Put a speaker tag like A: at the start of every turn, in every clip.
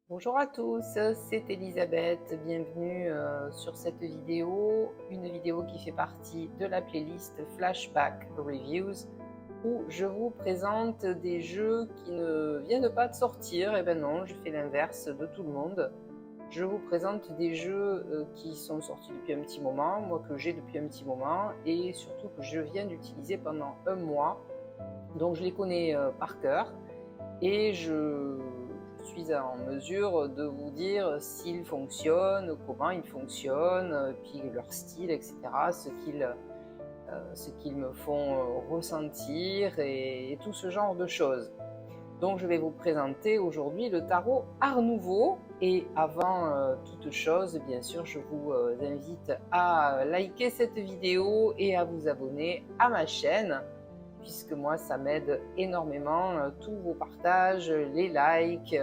A: Bonjour à tous, c'est Elisabeth, bienvenue sur cette vidéo, une vidéo qui fait partie de la playlist Flashback Reviews où je vous présente des jeux qui ne viennent pas de sortir. Et ben non, je fais l'inverse de tout le monde. Je vous présente des jeux qui sont sortis depuis un petit moment, moi que j'ai depuis un petit moment et surtout que je viens d'utiliser pendant un mois. Donc je les connais par cœur et je suis en mesure de vous dire s'ils fonctionnent, comment ils fonctionnent, puis leur style, etc., ce qu'ils me font ressentir et tout ce genre de choses. Donc je vais vous présenter aujourd'hui le tarot Art Nouveau. Et avant toute chose, bien sûr, je vous invite à liker cette vidéo et à vous abonner à ma chaîne, puisque moi, ça m'aide énormément. Tous vos partages, les likes,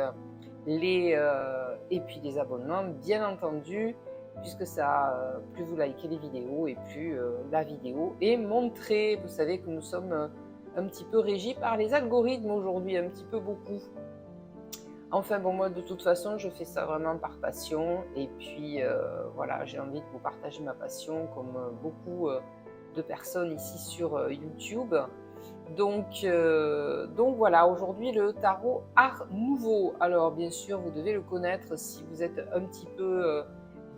A: et puis les abonnements, bien entendu, puisque ça, plus vous likez les vidéos et plus la vidéo est montrée. Vous savez que nous sommes un petit peu régis par les algorithmes aujourd'hui, un petit peu beaucoup. Enfin bon, moi de toute façon, je fais ça vraiment par passion. Et puis voilà, j'ai envie de vous partager ma passion comme beaucoup de personnes ici sur YouTube. Donc voilà, aujourd'hui le tarot Art Nouveau. Alors bien sûr, vous devez le connaître si vous êtes un petit peu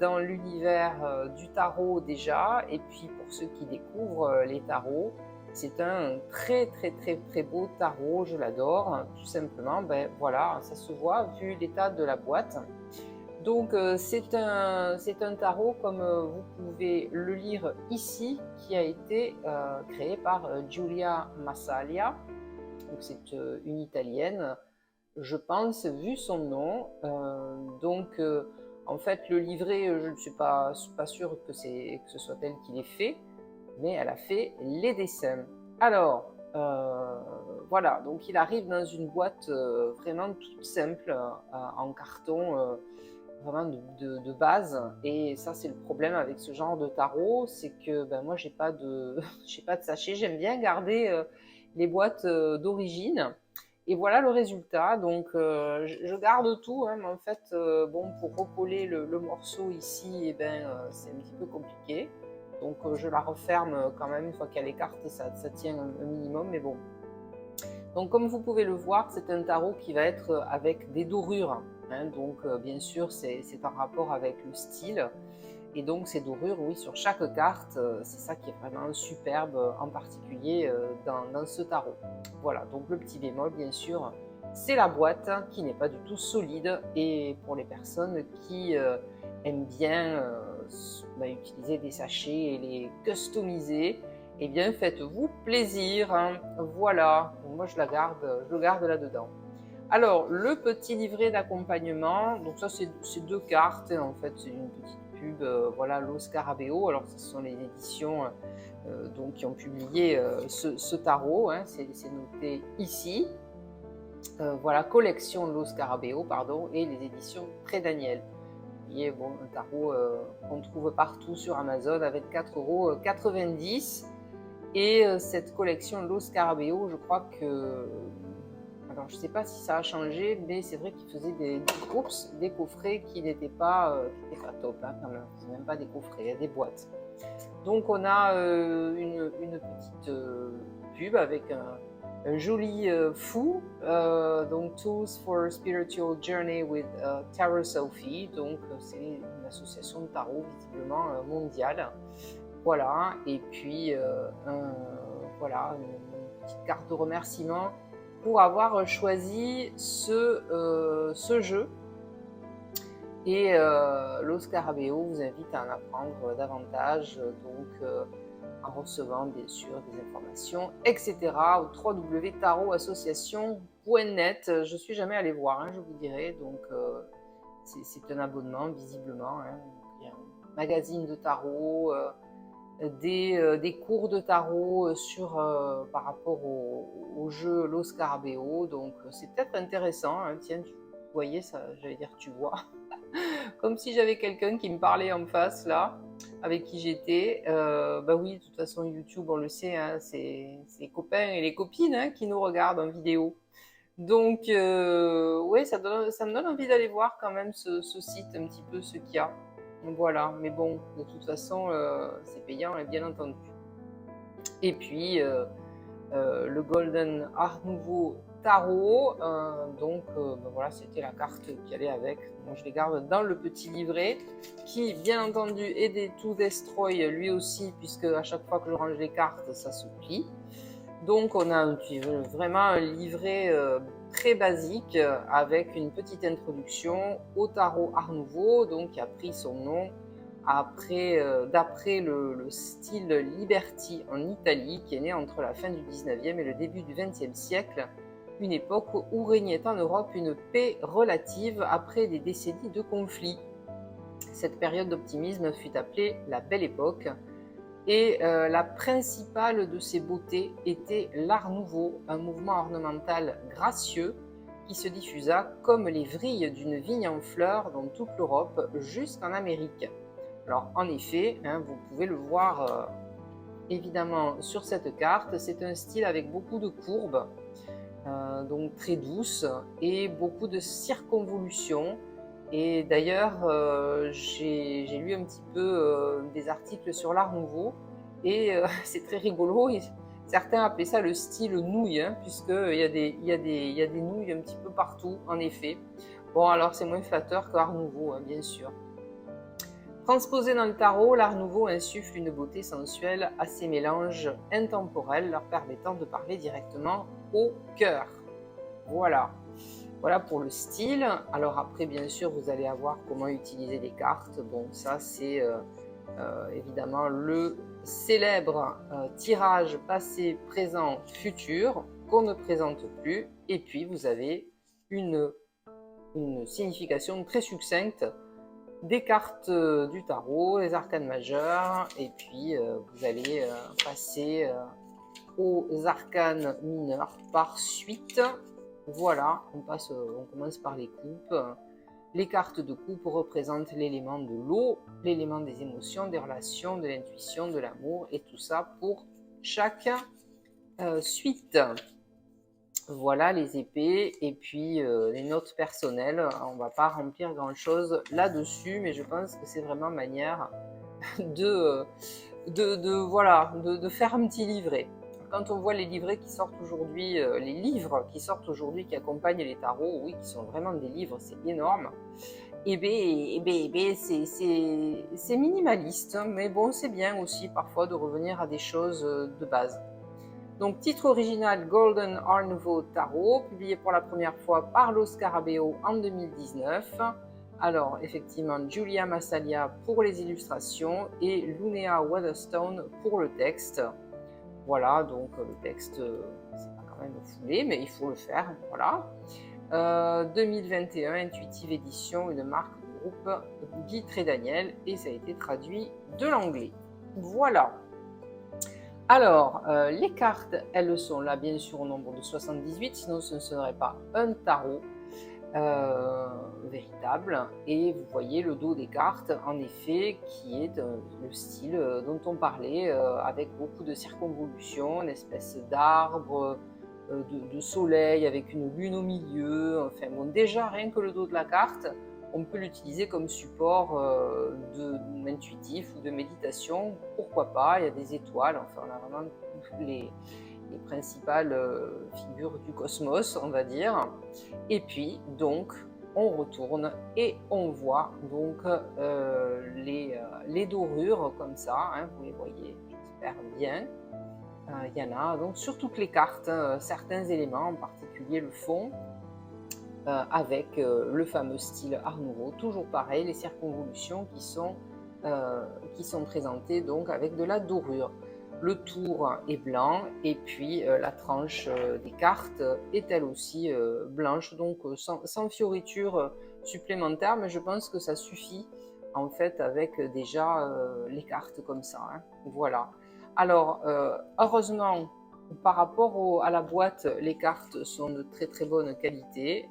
A: dans l'univers du tarot déjà. Et puis pour ceux qui découvrent les tarots, c'est un très très très très beau tarot, je l'adore. Tout simplement, ben voilà, ça se voit vu l'état de la boîte. Donc c'est un tarot comme vous pouvez le lire ici, qui a été créé par Giulia Massaglia. Donc c'est une italienne, je pense, vu son nom. Donc en fait le livret, je ne suis pas sûre que ce soit elle qui l'ait fait, mais elle a fait les dessins. Alors voilà, donc il arrive dans une boîte vraiment toute simple, en carton, vraiment de base. Et ça, c'est le problème avec ce genre de tarot, c'est que ben, moi, j'ai pas de, j'ai pas de sachet. J'aime bien garder les boîtes d'origine. Et voilà le résultat. Donc, je garde tout, hein, mais en fait, bon, pour recoller le morceau ici, eh ben, c'est un petit peu compliqué. Donc, je la referme quand même une fois qu'il y a les cartes, ça tient un minimum, mais bon. Donc, comme vous pouvez le voir, c'est un tarot qui va être avec des dorures. Hein, donc, bien sûr, c'est en rapport avec le style. Et donc, ces dorures, oui, sur chaque carte, c'est ça qui est vraiment superbe, en particulier dans ce tarot. Voilà, donc le petit bémol, bien sûr, c'est la boîte qui n'est pas du tout solide. Et pour les personnes qui aiment bien utiliser des sachets et les customiser, eh bien, faites-vous plaisir. Hein. Voilà, moi je le garde là-dedans. Alors, le petit livret d'accompagnement, donc ça c'est deux cartes, en fait, c'est une petite pub, voilà, Lo Scarabeo. Alors, ce sont les éditions donc, qui ont publié ce tarot, hein, c'est noté ici. Voilà, collection Lo Scarabeo, pardon, et les éditions Très Daniel. Qui est bon, un tarot qu'on trouve partout sur Amazon avec 4,90 €. Et cette collection Lo Scarabeo, je crois que, alors je ne sais pas si ça a changé, mais c'est vrai qu'ils faisaient des coffrets qui n'étaient pas top, hein, quand même. C'est même pas des coffrets, des boîtes. Donc on a une petite pub avec un joli fou, donc Tools for Spiritual Journey with Tarot Sophie. Donc c'est une association de tarot visiblement mondiale. Voilà, et puis voilà, une petite carte de remerciement pour avoir choisi ce jeu. Et Lo Scarabeo vous invite à en apprendre davantage, donc en recevant bien sûr des informations, etc. au www.tarotassociation.net. Je suis jamais allée voir, hein, je vous dirai, donc c'est un abonnement visiblement. Hein. Il y a un magazine de tarot, des cours de tarot par rapport au jeu Lo Scarabeo. Donc c'est peut-être intéressant. Hein. Tiens, vous voyez, ça, j'allais dire tu vois. Comme si j'avais quelqu'un qui me parlait en face là, avec qui j'étais. Bah oui, de toute façon YouTube, on le sait, hein, c'est les copains et les copines, hein, qui nous regardent en vidéo. Donc, ouais, ça me donne envie d'aller voir quand même ce site, un petit peu ce qu'il y a. Voilà, mais bon, de toute façon, c'est payant, et bien entendu. Et puis, le Golden Art Nouveau Tarot. Donc, ben voilà, c'était la carte qui allait avec. Moi, je les garde dans le petit livret qui, bien entendu, est des To Destroy lui aussi, puisque à chaque fois que je range les cartes, ça se plie. Donc, on a vraiment un livret très basique avec une petite introduction au tarot Art Nouveau, donc qui a pris son nom d'après le style Liberty en Italie, qui est né entre la fin du 19e et le début du 20e siècle, une époque où régnait en Europe une paix relative après des décennies de conflits. Cette période d'optimisme fut appelée la Belle Époque, et la principale de ses beautés était l'Art Nouveau, un mouvement ornemental gracieux qui se diffusa comme les vrilles d'une vigne en fleurs dans toute l'Europe jusqu'en Amérique. Alors en effet, vous pouvez le voir évidemment sur cette carte, c'est un style avec beaucoup de courbes, donc très douces, et beaucoup de circonvolutions. Et d'ailleurs, j'ai lu un petit peu des articles sur l'Art Nouveau, et c'est très rigolo. Certains appelaient ça le style nouille, puisqu'il y a des nouilles un petit peu partout, en effet. Bon, alors c'est moins flatteur que Art Nouveau, bien sûr. Transposé dans le tarot, l'Art Nouveau insuffle une beauté sensuelle à ces mélanges intemporels, leur permettant de parler directement au cœur. Voilà. Voilà pour le style. Alors après, bien sûr, vous allez avoir comment utiliser les cartes. Bon, ça, c'est évidemment le célèbre tirage passé, présent, futur qu'on ne présente plus. Et puis, vous avez une signification très succincte des cartes du tarot, les arcanes majeurs. Et puis, vous allez passer aux arcanes mineurs par suite. Voilà, on commence par les coupes. Les cartes de coupe représentent l'élément de l'eau, l'élément des émotions, des relations, de l'intuition, de l'amour, et tout ça pour chaque suite. Voilà les épées, et puis les notes personnelles. On ne va pas remplir grand chose là-dessus, mais je pense que c'est vraiment manière de, voilà, de faire un petit livret. Quand on voit les livrets qui sortent aujourd'hui, les livres qui sortent aujourd'hui qui accompagnent les tarots, oui, qui sont vraiment des livres, c'est énorme. Et bien, c'est minimaliste, mais bon, c'est bien aussi parfois de revenir à des choses de base. Donc, titre original Golden Art Nouveau Tarot, publié pour la première fois par Lo Scarabeo en 2019. Alors, effectivement, Julia Massalia pour les illustrations et Lunea Weatherstone pour le texte. Voilà, donc le texte, c'est pas quand même foulé, mais il faut le faire, voilà. 2021, Intuitive Édition, une marque du groupe Guy Daniel, et ça a été traduit de l'anglais. Voilà. Alors, les cartes, elles sont là bien sûr au nombre de 78, sinon ce ne serait pas un tarot véritable. Et vous voyez le dos des cartes, en effet, qui est le style dont on parlait, avec beaucoup de circonvolutions, une espèce d'arbre, de soleil avec une lune au milieu. Enfin bon, déjà rien que le dos de la carte, on peut l'utiliser comme support intuitif ou de méditation, pourquoi pas. Il y a des étoiles, enfin on a vraiment les principales figures du cosmos, on va dire. Et puis donc on retourne et on voit donc les dorures comme ça, vous les voyez, j'espère bien. Il y en a donc sur toutes les cartes, certains éléments, en particulier le fond, avec le fameux style Art Nouveau, toujours pareil, les circonvolutions qui sont présentées donc avec de la dorure. Le tour est blanc, et puis la tranche des cartes est elle aussi blanche, donc sans fioriture supplémentaire, mais je pense que ça suffit en fait avec déjà les cartes comme ça. Voilà. Alors, heureusement, par rapport à la boîte, les cartes sont de très très bonne qualité.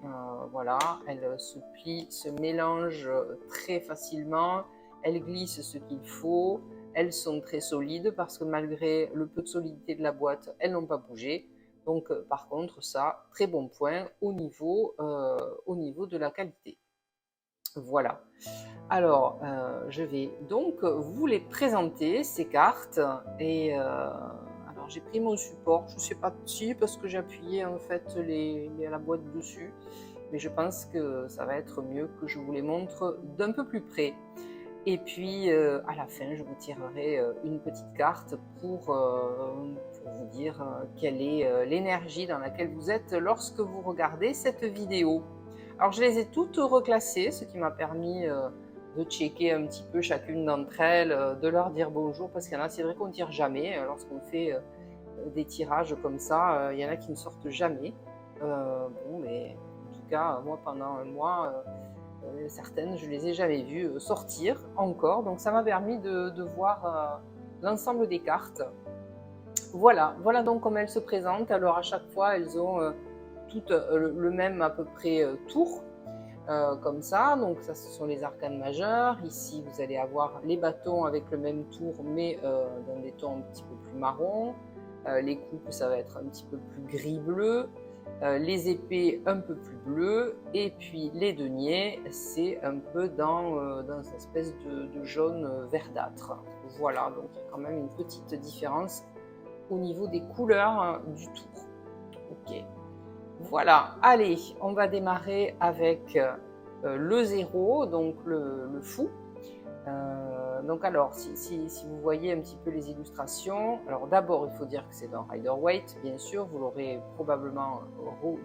A: Voilà, elles se plient, se mélangent très facilement, elles glissent ce qu'il faut, elles sont très solides parce que malgré le peu de solidité de la boîte, elles n'ont pas bougé. Donc, par contre, ça, très bon point au niveau de la qualité. Voilà. Alors, je vais donc vous les présenter, ces cartes. Et alors, j'ai pris mon support. Je ne sais pas si, parce que j'ai appuyé en fait la boîte dessus. Mais je pense que ça va être mieux que je vous les montre d'un peu plus près. Et puis, à la fin, je vous tirerai une petite carte pour vous dire quelle est l'énergie dans laquelle vous êtes lorsque vous regardez cette vidéo. Alors, je les ai toutes reclassées, ce qui m'a permis de checker un petit peu chacune d'entre elles, de leur dire bonjour, parce qu'il y en a, c'est vrai qu'on ne tire jamais. Lorsqu'on fait des tirages comme ça, il y en a qui ne sortent jamais. Bon, mais en tout cas, moi, pendant un mois, certaines, je ne les ai jamais vues sortir encore. Donc, ça m'a permis de voir l'ensemble des cartes. Voilà, voilà donc comment elles se présentent. Alors, à chaque fois, elles ont toutes le même à peu près tour. Comme ça, donc ça ce sont les arcanes majeurs. Ici vous allez avoir les bâtons avec le même tour mais dans des tons un petit peu plus marron. Les coupes ça va être un petit peu plus gris bleu. Les épées un peu plus bleu et puis les deniers c'est un peu dans cette espèce de jaune verdâtre. Voilà, donc il y a quand même une petite différence au niveau des couleurs du tour. Ok. Voilà, allez, on va démarrer avec le 0, donc le fou. Donc alors, si vous voyez un petit peu les illustrations, alors d'abord il faut dire que c'est dans Rider-Waite, bien sûr, vous l'aurez probablement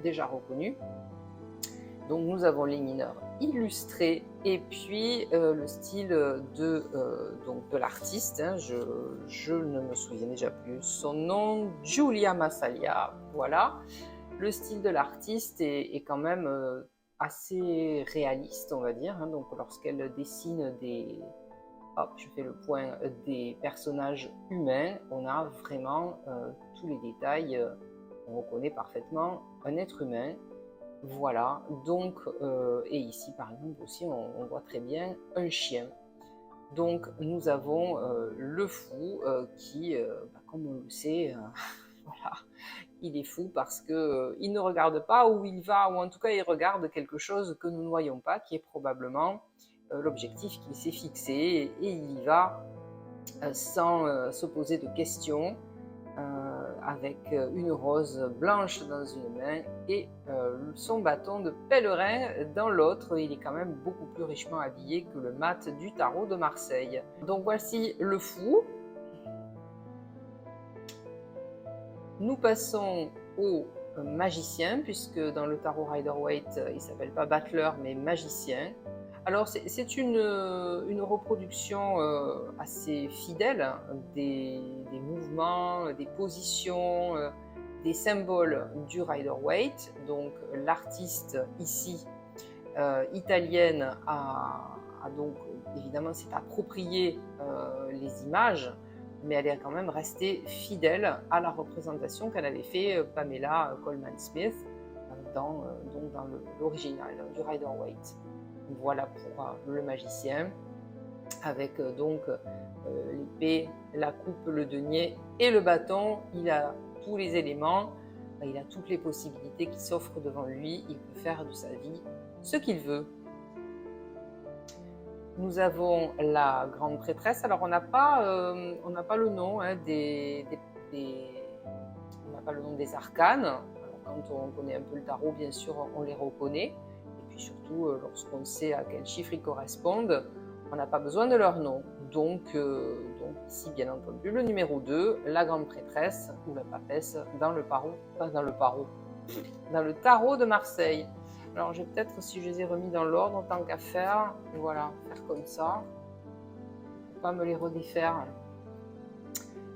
A: déjà reconnu. Donc nous avons les mineurs illustrés et puis le style de l'artiste, hein, je ne me souviens déjà plus son nom, Giulia Massalia, voilà. Le style de l'artiste est quand même assez réaliste, on va dire. Hein. Donc, lorsqu'elle dessine je fais le point, des personnages humains, on a vraiment tous les détails. On reconnaît parfaitement un être humain. Voilà. Donc, et ici, par exemple, aussi, on voit très bien un chien. Donc, nous avons le fou qui, comme on le sait, voilà, il est fou parce que il ne regarde pas où il va, ou en tout cas il regarde quelque chose que nous ne voyons pas, qui est probablement l'objectif qu'il s'est fixé, et il y va sans se poser de questions, avec une rose blanche dans une main et son bâton de pèlerin dans l'autre. Il est quand même beaucoup plus richement habillé que le mat du tarot de Marseille. Donc voici le fou. Nous passons au magicien, puisque dans le tarot Rider-Waite, il ne s'appelle pas Battler, mais magicien. Alors, c'est une reproduction assez fidèle des mouvements, des positions, des symboles du Rider-Waite. Donc, l'artiste ici, italienne, a donc évidemment s'est approprié les images, mais elle est quand même restée fidèle à la représentation qu'elle avait fait Pamela Colman Smith dans l'original du Rider-Waite. Voilà pour le magicien, avec donc l'épée, la coupe, le denier et le bâton. Il a tous les éléments, il a toutes les possibilités qui s'offrent devant lui. Il peut faire de sa vie ce qu'il veut. Nous avons la grande prêtresse. Alors on n'a pas le nom hein, on n'a pas le nom des arcanes. Alors, quand on connaît un peu le tarot, bien sûr, on les reconnaît. Et puis surtout, lorsqu'on sait à quel chiffre ils correspondent, on n'a pas besoin de leur nom. Donc ici, bien entendu, le numéro 2, la grande prêtresse ou la papesse dans le tarot de Marseille. Alors, je vais peut-être, si je les ai remis dans l'ordre, tant qu'à faire, voilà, faire comme ça, pour pas me les redéfaire.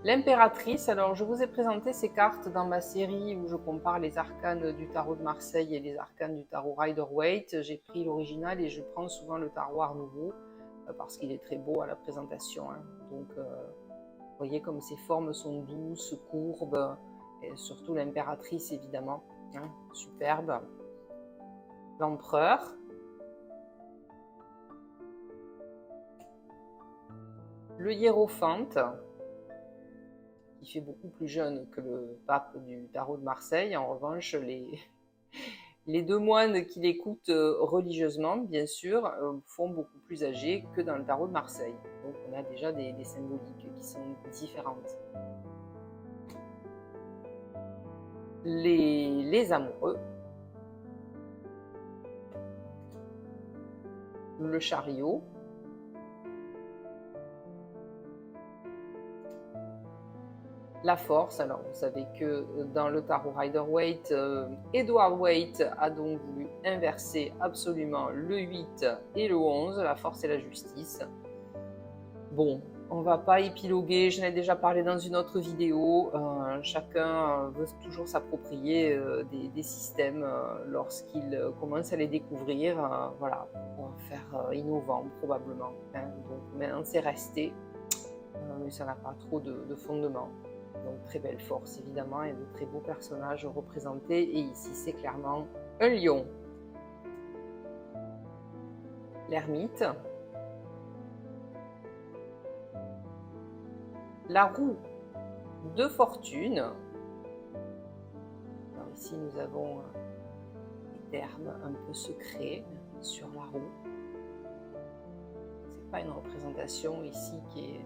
A: L'impératrice, alors je vous ai présenté ces cartes dans ma série où je compare les arcanes du tarot de Marseille et les arcanes du tarot Rider-Waite. J'ai pris l'original et je prends souvent le tarot Art Nouveau parce qu'il est très beau à la présentation. Hein. Donc, vous voyez comme ces formes sont douces, courbes, et surtout l'impératrice évidemment, hein, superbe. L'empereur, le hiérophante, il fait beaucoup plus jeune que le pape du tarot de Marseille. En revanche, les deux moines qui l'écoutent religieusement, bien sûr, font beaucoup plus âgés que dans le tarot de Marseille. Donc on a déjà des symboliques qui sont différentes. Les amoureux, le chariot, la force. Alors vous savez que dans le tarot Rider-Waite, Edward Waite a donc voulu inverser absolument le 8 et le 11, la force et la justice. Bon, on va pas épiloguer, j'en ai déjà parlé dans une autre vidéo, chacun veut toujours s'approprier des systèmes lorsqu'il commence à les découvrir, voilà, pour faire innovant probablement. Hein. Donc maintenant c'est resté, mais ça n'a pas trop de fondement. Donc très belle force évidemment et de très beaux personnages représentés, et ici c'est clairement un lion. L'ermite. La roue de fortune. Alors ici nous avons des termes un peu secrets sur la roue. C'est pas une représentation ici qui est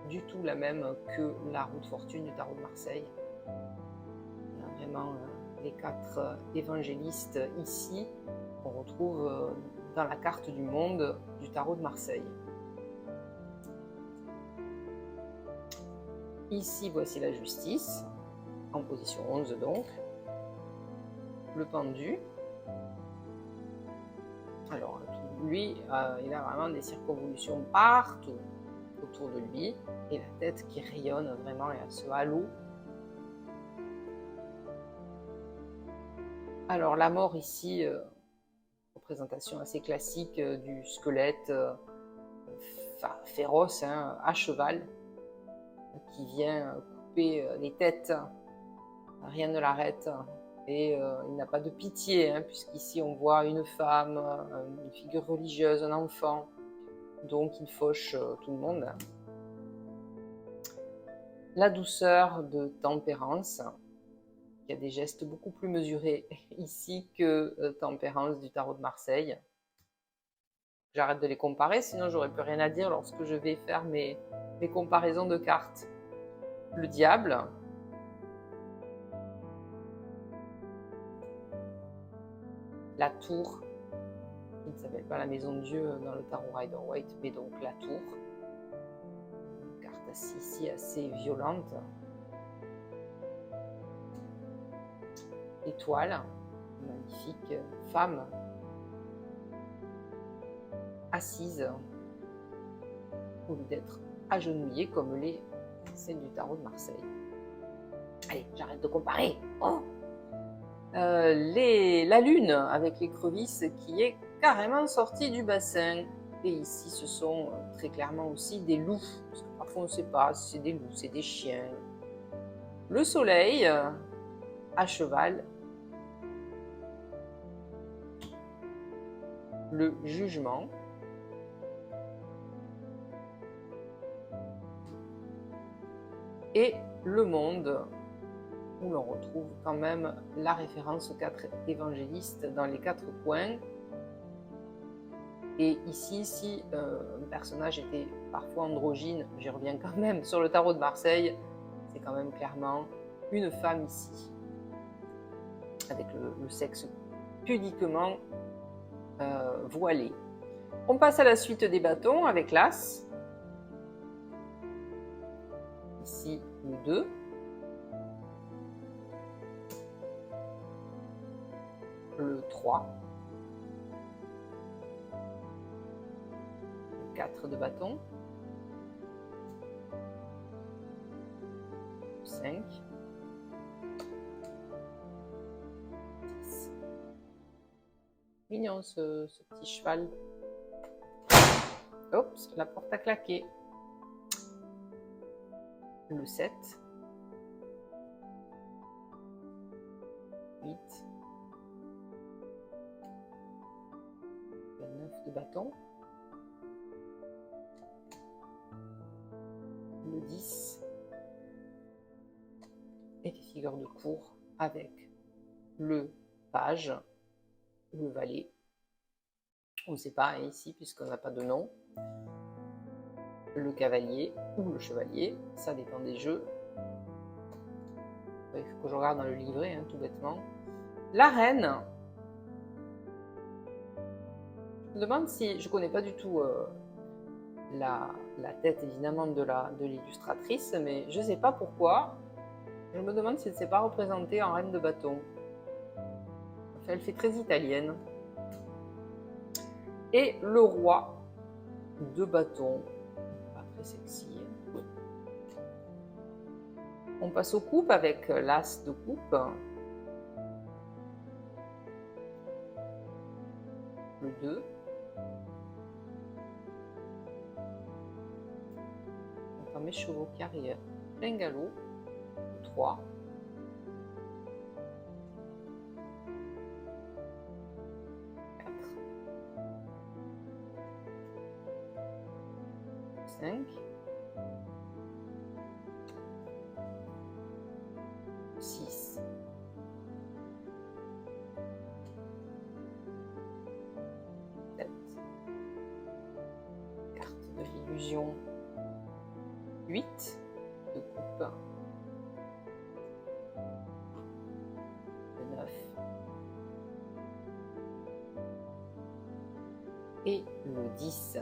A: du tout la même que la roue de fortune du tarot de Marseille. On a vraiment les 4 évangélistes ici qu'on retrouve dans la carte du monde du tarot de Marseille. Ici, voici la justice, en position 11 donc. Le pendu. Alors, lui, il a vraiment des circonvolutions partout autour de lui, et la tête qui rayonne vraiment, et à ce halo. Alors, la mort ici, représentation assez classique du squelette féroce, hein, à cheval, qui vient couper les têtes, rien ne l'arrête, et il n'a pas de pitié, hein, puisqu'ici on voit une femme, une figure religieuse, un enfant, donc il fauche tout le monde. La douceur de Tempérance, qui a des gestes beaucoup plus mesurés ici que Tempérance du tarot de Marseille. J'arrête de les comparer, sinon j'aurais plus rien à dire lorsque je vais faire mes comparaisons de cartes. Le diable. La tour, qui ne s'appelle pas la maison de Dieu dans le tarot Rider-Waite, mais donc la tour. Une carte ici assez violente. Étoile, magnifique femme assise au lieu d'être agenouillée comme les scènes du tarot de Marseille. Allez, j'arrête de comparer. Oh, la lune avec l'écrevisse qui est carrément sortie du bassin. Et ici, ce sont très clairement aussi des loups, parce que parfois on ne sait pas si c'est des loups, c'est des chiens. Le soleil à cheval. Le jugement. Et le monde, où l'on retrouve quand même la référence aux 4 évangélistes dans les 4 coins. Et ici, si un personnage était parfois androgyne, j'y reviens quand même sur le tarot de Marseille, c'est quand même clairement une femme ici, avec le sexe pudiquement voilé. On passe à la suite des bâtons avec l'As. Ici, le 2. Le 3. Le 4 de bâton. Le 5. 10. Mignon ce petit cheval. Oups, la porte a claqué. Le 7, 8, le 9 de bâton, le 10, et des figures de cour avec le page, le valet, on ne sait pas hein, ici puisqu'on n'a pas de nom, le cavalier ou le chevalier, ça dépend des jeux. Il faut que je regarde dans le livret, hein, tout bêtement. La reine. Je me demande si, je ne connais pas du tout la tête évidemment de l'illustratrice, mais je ne sais pas pourquoi. Je me demande si elle ne s'est pas représentée en reine de bâton. Enfin, elle fait très italienne. Et le roi de bâton. Pas très sexy. On passe aux coupes avec l'as de coupe. Le 2. Enfin, mes chevaux qui arrivent plein galop. Le 3. 4. 5. 6. 7. Carte de l'illusion. 8 de coupe. Le 9. Et le 10.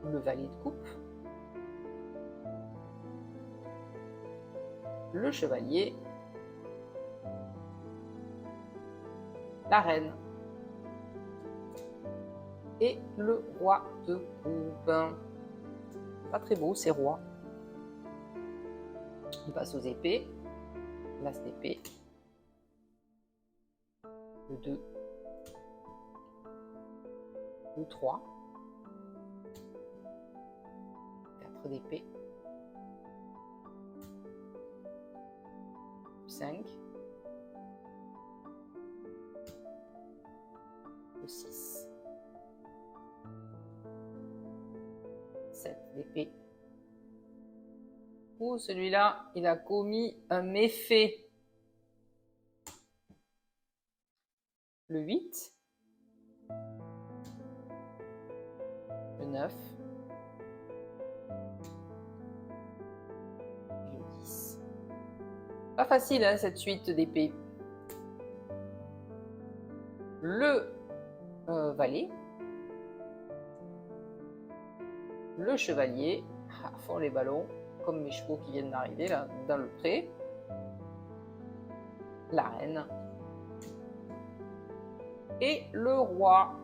A: Le valet de coupe. Le chevalier. La reine. Et le roi de coupe. Pas très beau, c'est roi. On passe aux épées. L'as d'épée. Le 2. Le 3. 4 d'épée. 5. Le 6. 7 d'épée. Oh, celui-là, il a commis un méfait. Le 8. Le 9. Et le 10. Pas facile, hein, cette suite d'épées. Le valet. Le chevalier. À fond les ballons, comme mes chevaux qui viennent d'arriver là dans le pré. La reine. Et le roi.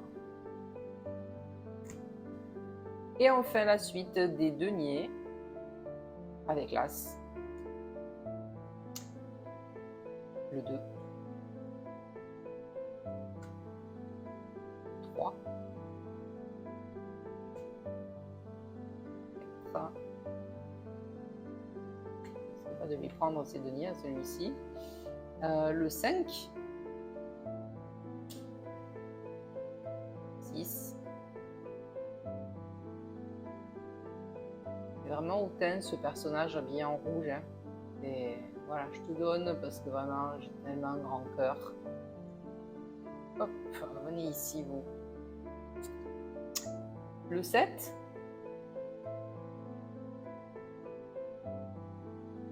A: Et enfin la suite des deniers avec l'as. Le 2. 3. 4. C'est pas de lui prendre ses deniers à celui-ci. Le 5. 6. C'est vraiment hautain ce personnage habillé en rouge. Hein. Et voilà, je te donne parce que vraiment j'ai tellement un grand cœur. Hop, venez ici vous. Le 7.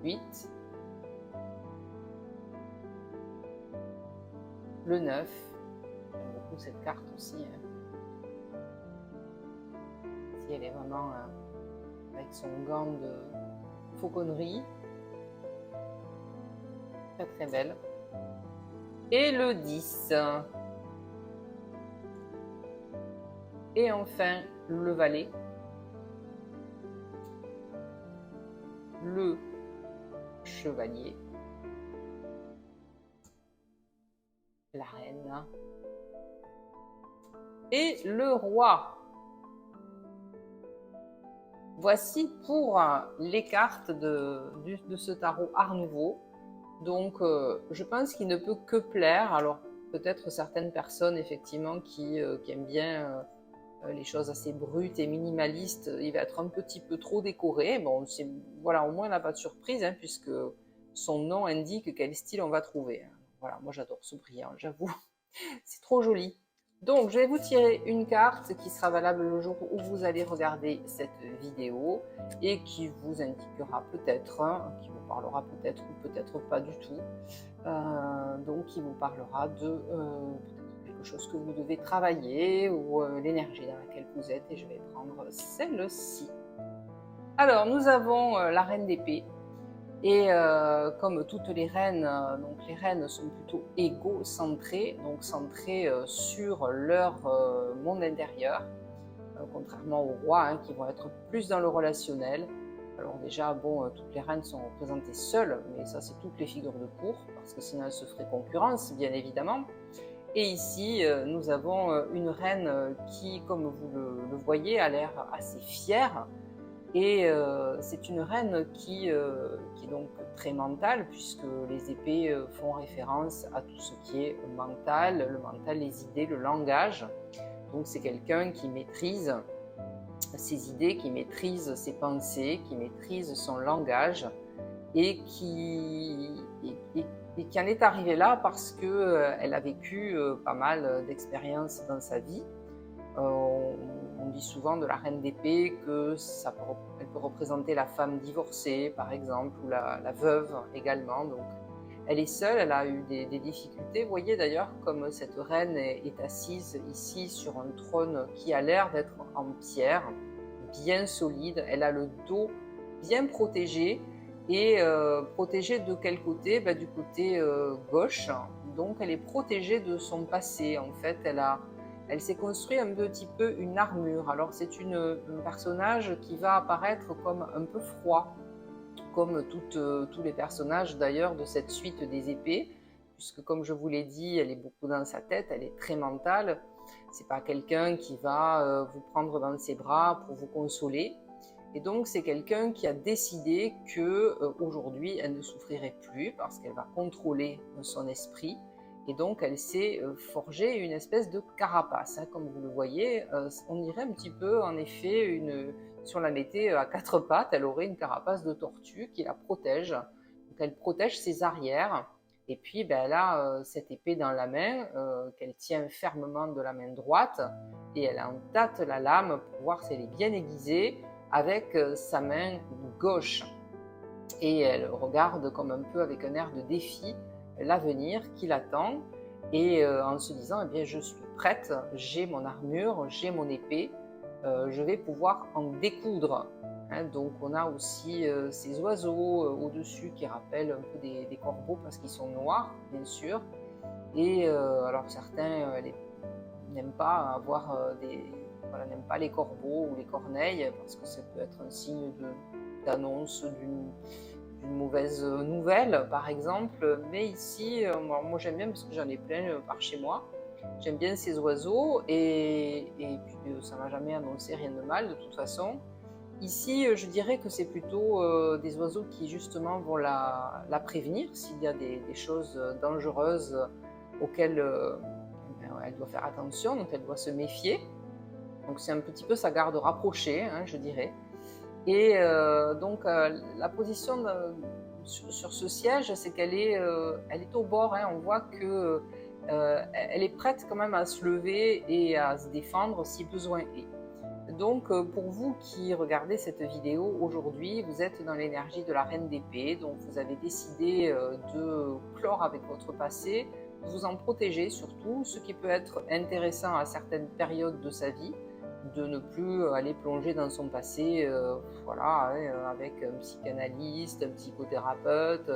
A: 8. Le 9. J'aime beaucoup cette carte aussi. Hein. Ici, elle est vraiment avec son gant de fauconnerie. Très très belle. Et le 10. Et enfin, le valet. Le chevalier. La reine. Et le roi. Voici pour les cartes de ce tarot Art Nouveau. Donc, je pense qu'il ne peut que plaire. Alors, peut-être certaines personnes, effectivement, qui aiment bien les choses assez brutes et minimalistes, il va être un petit peu trop décoré. Bon, voilà, au moins on n'a pas de surprise, hein, puisque son nom indique quel style on va trouver. Voilà, moi j'adore ce brillant, j'avoue, c'est trop joli. Donc, je vais vous tirer une carte qui sera valable le jour où vous allez regarder cette vidéo et qui vous indiquera peut-être, hein, qui vous parlera peut-être ou peut-être pas du tout. Donc, qui vous parlera de peut-être quelque chose que vous devez travailler ou l'énergie dans laquelle vous êtes. Et je vais prendre celle-ci. Alors, nous avons la reine d'épée. Et comme toutes les reines, donc les reines sont plutôt égocentrées, donc centrées sur leur monde intérieur, contrairement aux rois hein, qui vont être plus dans le relationnel. Alors déjà, bon, toutes les reines sont représentées seules, mais ça c'est toutes les figures de cour, parce que sinon elles se feraient concurrence, bien évidemment. Et ici, nous avons une reine qui, comme vous le voyez, a l'air assez fière. Et c'est une reine qui est donc très mentale, puisque les épées font référence à tout ce qui est mental, le mental, les idées, le langage. Donc c'est quelqu'un qui maîtrise ses idées, qui maîtrise ses pensées, qui maîtrise son langage et qui en est arrivée là parce qu'elle a vécu pas mal d'expériences dans sa vie. On dit souvent de la reine d'épée que elle peut représenter la femme divorcée, par exemple, ou la veuve également. Donc, elle est seule, elle a eu des difficultés. Vous voyez d'ailleurs comme cette reine est assise ici sur un trône qui a l'air d'être en pierre, bien solide. Elle a le dos bien protégé. Et protégée de quel côté? Du côté gauche. Donc, elle est protégée de son passé. En fait, elle s'est construit un petit peu une armure. Alors c'est un personnage qui va apparaître comme un peu froid, comme tous les personnages d'ailleurs de cette suite des épées, puisque comme je vous l'ai dit, elle est beaucoup dans sa tête, elle est très mentale. C'est pas quelqu'un qui va vous prendre dans ses bras pour vous consoler. Et donc c'est quelqu'un qui a décidé que aujourd'hui elle ne souffrirait plus parce qu'elle va contrôler son esprit. Et donc, elle s'est forgée une espèce de carapace. Hein, comme vous le voyez, on dirait un petit peu, en effet, si on la mettait à quatre pattes, elle aurait une carapace de tortue qui la protège. Donc, elle protège ses arrières. Et puis, elle a cette épée dans la main qu'elle tient fermement de la main droite. Et elle en tâte la lame pour voir si elle est bien aiguisée avec sa main gauche. Et elle regarde comme un peu avec un air de défi l'avenir qui l'attend et en se disant eh bien je suis prête, j'ai mon armure, j'ai mon épée, je vais pouvoir en découdre. Hein, donc on a aussi ces oiseaux au-dessus qui rappellent un peu des corbeaux parce qu'ils sont noirs bien sûr. Et alors certains n'aiment pas avoir n'aiment pas les corbeaux ou les corneilles parce que ça peut être un signe d'annonce d'une mauvaise nouvelle, par exemple. Mais ici, moi j'aime bien parce que j'en ai plein par chez moi. J'aime bien ces oiseaux et puis ça m'a jamais annoncé rien de mal de toute façon. Ici, je dirais que c'est plutôt des oiseaux qui justement vont la prévenir s'il y a des choses dangereuses auxquelles elle doit faire attention, donc elle doit se méfier. Donc c'est un petit peu sa garde rapprochée, hein, je dirais. Et donc la position sur ce siège, c'est qu'elle elle est au bord. Hein, on voit que elle est prête quand même à se lever et à se défendre si besoin est. Donc pour vous qui regardez cette vidéo aujourd'hui, vous êtes dans l'énergie de la reine d'épée, donc vous avez décidé de clore avec votre passé, de vous en protéger surtout, ce qui peut être intéressant à certaines périodes de sa vie, de ne plus aller plonger dans son passé voilà, avec un psychanalyste, un psychothérapeute,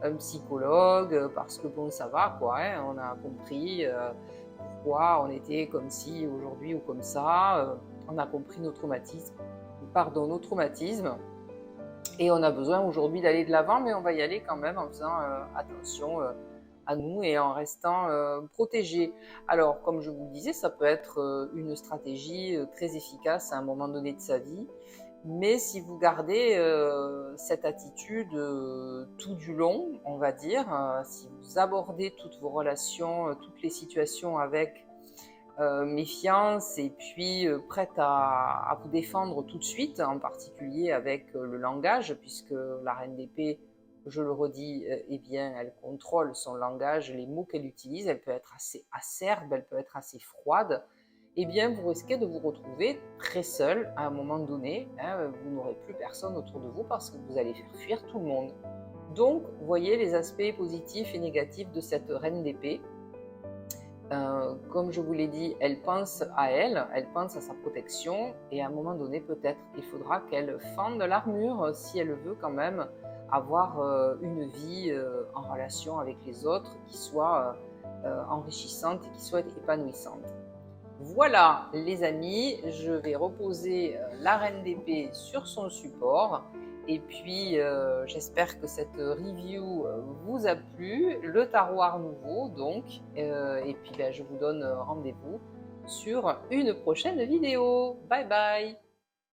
A: un psychologue, parce que bon ça va quoi, hein, on a compris pourquoi on était comme ci aujourd'hui ou comme ça, on a compris nos traumatismes, et on a besoin aujourd'hui d'aller de l'avant, mais on va y aller quand même en faisant attention à nous et en restant protégé. Alors, comme je vous le disais, ça peut être une stratégie très efficace à un moment donné de sa vie, mais si vous gardez cette attitude tout du long, on va dire, si vous abordez toutes vos relations, toutes les situations avec méfiance et puis prête à vous défendre tout de suite, en particulier avec le langage, puisque la reine d'épée, je le redis, eh bien, elle contrôle son langage, les mots qu'elle utilise, elle peut être assez acerbe, elle peut être assez froide. Eh bien, vous risquez de vous retrouver très seul à un moment donné, hein, vous n'aurez plus personne autour de vous parce que vous allez faire fuir tout le monde. Donc, voyez les aspects positifs et négatifs de cette reine d'épée. Comme je vous l'ai dit, elle pense à elle, elle pense à sa protection et à un moment donné, peut-être, il faudra qu'elle fende l'armure si elle veut quand même avoir une vie en relation avec les autres qui soit enrichissante et qui soit épanouissante. Voilà les amis, je vais reposer la reine d'épée sur son support et puis j'espère que cette review vous a plu, le tarot Art Nouveau donc, et puis je vous donne rendez-vous sur une prochaine vidéo. Bye bye.